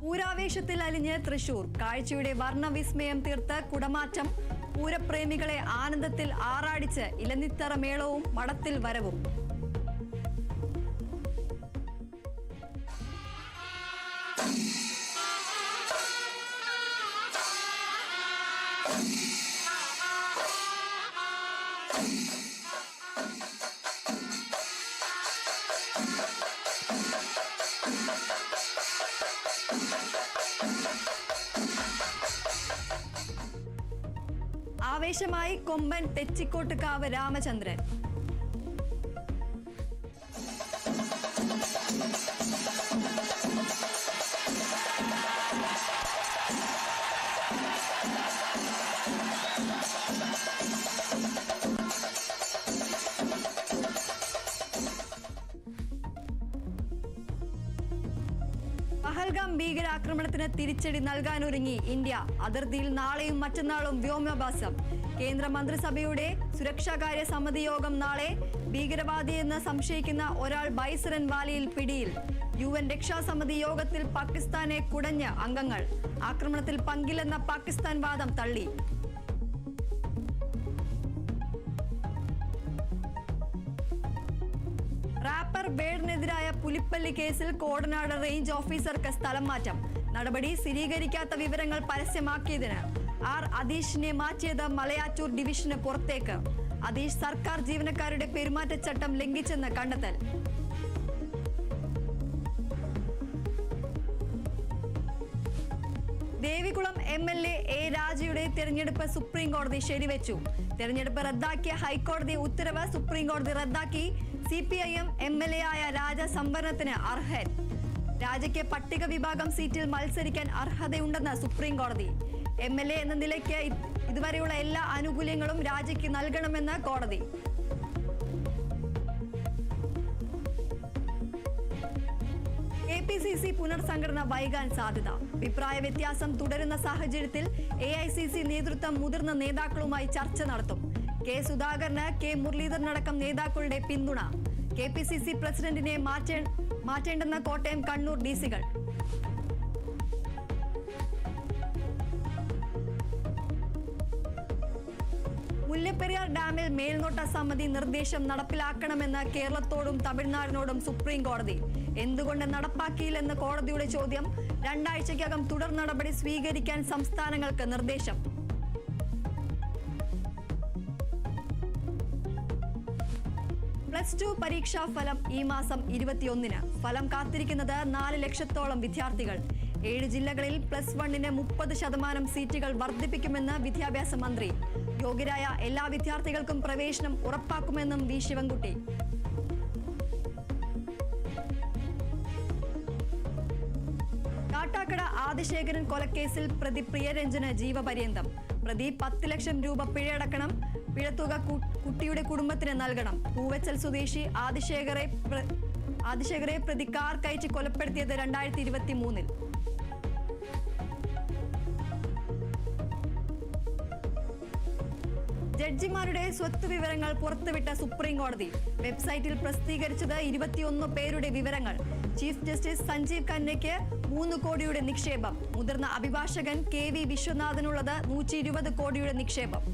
പൂരാവേശത്തിൽ അലിഞ്ഞ് തൃശൂർ. കാഴ്ചയുടെ വർണ്ണവിസ്മയം തീർത്ത് കുടമാറ്റം. പൂരപ്രേമികളെ ആനന്ദത്തിൽ ആറാടിച്ച് ഇലനിത്തറ മേളവും മടത്തിൽ വരവും. ആവേശമായി കൊമ്പൻ തെച്ചിക്കോട്ടുകാവ് രാമചന്ദ്രൻ. പഹൽഗാം ഭീകരാക്രമണത്തിന് തിരിച്ചടി നൽകാനൊരുങ്ങി ഇന്ത്യ. അതിർത്തിയിൽ നാളെയും മറ്റന്നാളും വ്യോമാഭ്യാസം. കേന്ദ്ര മന്ത്രിസഭയുടെ സുരക്ഷാകാര്യ സമിതി യോഗം നാളെ. ഭീകരവാദിയെന്ന് സംശയിക്കുന്ന ഒരാൾ ബൈസരൻ വാലിയിൽ പിടിയിൽ. UN രക്ഷാസമിതി യോഗത്തിൽ പാകിസ്ഥാനെ കുടഞ്ഞ അംഗങ്ങൾ. ആക്രമണത്തിൽ പങ്കില്ലെന്ന പാകിസ്ഥാൻ വാദം തള്ളി. റാപ്പർ ബേഡിനെതിരായ പുലിപ്പള്ളി കേസിൽ കോടനാട് റേഞ്ച് ഓഫീസർക്ക് സ്ഥലം മാറ്റം. നടപടി സ്ഥിരീകരിക്കാത്ത വിവരങ്ങൾ പരസ്യമാക്കിയതിന് അധീഷിനെ മാറ്റിയത് മലയാറ്റൂർ ഡിവിഷന് പുറത്തേക്ക്. അധീഷ് സർക്കാർ ജീവനക്കാരുടെ പെരുമാറ്റച്ചട്ടം ലംഘിച്ചെന്ന് കണ്ടെത്തൽ. ദേവികുളം MLA A രാജയുടെ തെരഞ്ഞെടുപ്പ് സുപ്രീം കോടതി ശരിവെച്ചു. തെരഞ്ഞെടുപ്പ് റദ്ദാക്കിയ ഹൈക്കോടതി ഉത്തരവ് സുപ്രീം കോടതി റദ്ദാക്കി. CPIM MLA ആയ രാജ സംവരണത്തിന് അർഹൻ. രാജയ്ക്ക് പട്ടിക വിഭാഗം സീറ്റിൽ മത്സരിക്കാൻ അർഹതയുണ്ടെന്ന് സുപ്രീം കോടതി. MLA എന്ന നിലയ്ക്ക് ഇതുവരെയുള്ള എല്ലാ ആനുകൂല്യങ്ങളും രാജയ്ക്ക് നൽകണമെന്ന് കോടതി. APCC പുനർസംഘടന വൈകാൻ സാധ്യത. അഭിപ്രായ വ്യത്യാസം തുടരുന്ന സാഹചര്യത്തിൽ AICC നേതൃത്വം മുതിർന്ന നേതാക്കളുമായി ചർച്ച നടത്തും. K സുധാകരന് K മുരളീധരനടക്കം നേതാക്കളുടെ പിന്തുണ. KPCC പ്രസിഡന്റിനെ മാറ്റേണ്ടെന്ന കോട്ടയം കണ്ണൂർ DCകൾ. മുല്ലപ്പെരിയാർ ഡാമിൽ മേൽനോട്ട സമിതി നിർദ്ദേശം നടപ്പിലാക്കണമെന്ന് കേരളത്തോടും തമിഴ്നാടിനോടും സുപ്രീം കോടതി. എന്തുകൊണ്ട് നടപ്പാക്കിയില്ലെന്ന് കോടതിയുടെ ചോദ്യം. 2 ആഴ്ചയ്ക്കകം തുടർ നടപടി സ്വീകരിക്കാൻ സംസ്ഥാനങ്ങൾക്ക് നിർദ്ദേശം. +2 പരീക്ഷാ ഫലം ഈ മാസം 21-ന്. ഫലം കാത്തിരിക്കുന്നത് 4 ലക്ഷത്തോളം വിദ്യാർത്ഥികൾ. 7 ജില്ലകളിൽ +1-ന് 30% സീറ്റുകൾ വർദ്ധിപ്പിക്കുമെന്ന് വിദ്യാഭ്യാസ മന്ത്രി. യോഗ്യരായ എല്ലാ വിദ്യാർത്ഥികൾക്കും പ്രവേശനം ഉറപ്പാക്കുമെന്നും V ശിവൻകുട്ടി. കാട്ടാക്കട ആദിശേഖരൻ കൊലക്കേസിൽ പ്രതി പ്രിയരഞ്ജന് ജീവപര്യന്തം. പ്രതി 10 ലക്ഷം രൂപ പിഴയടക്കണം. പിഴത്തുക കുട്ടിയുടെ കുടുംബത്തിന് നൽകണം. പൂവച്ചൽ സ്വദേശി ആദിശേഖരെ പ്രതി കാർ കയറ്റി കൊലപ്പെടുത്തിയത് 2023-ൽ. ജഡ്ജിമാരുടെ സ്വത്ത് വിവരങ്ങൾ പുറത്തുവിട്ട സുപ്രീം കോടതി. വെബ്സൈറ്റിൽ പ്രസിദ്ധീകരിച്ചത് 21 പേരുടെ വിവരങ്ങൾ. ചീഫ് ജസ്റ്റിസ് സഞ്ജീവ് ഖന്നയ്ക്ക് 3 കോടിയുടെ നിക്ഷേപം. മുതിർന്ന അഭിഭാഷകൻ KV വിശ്വനാഥനുള്ളത് 120 കോടിയുടെ നിക്ഷേപം.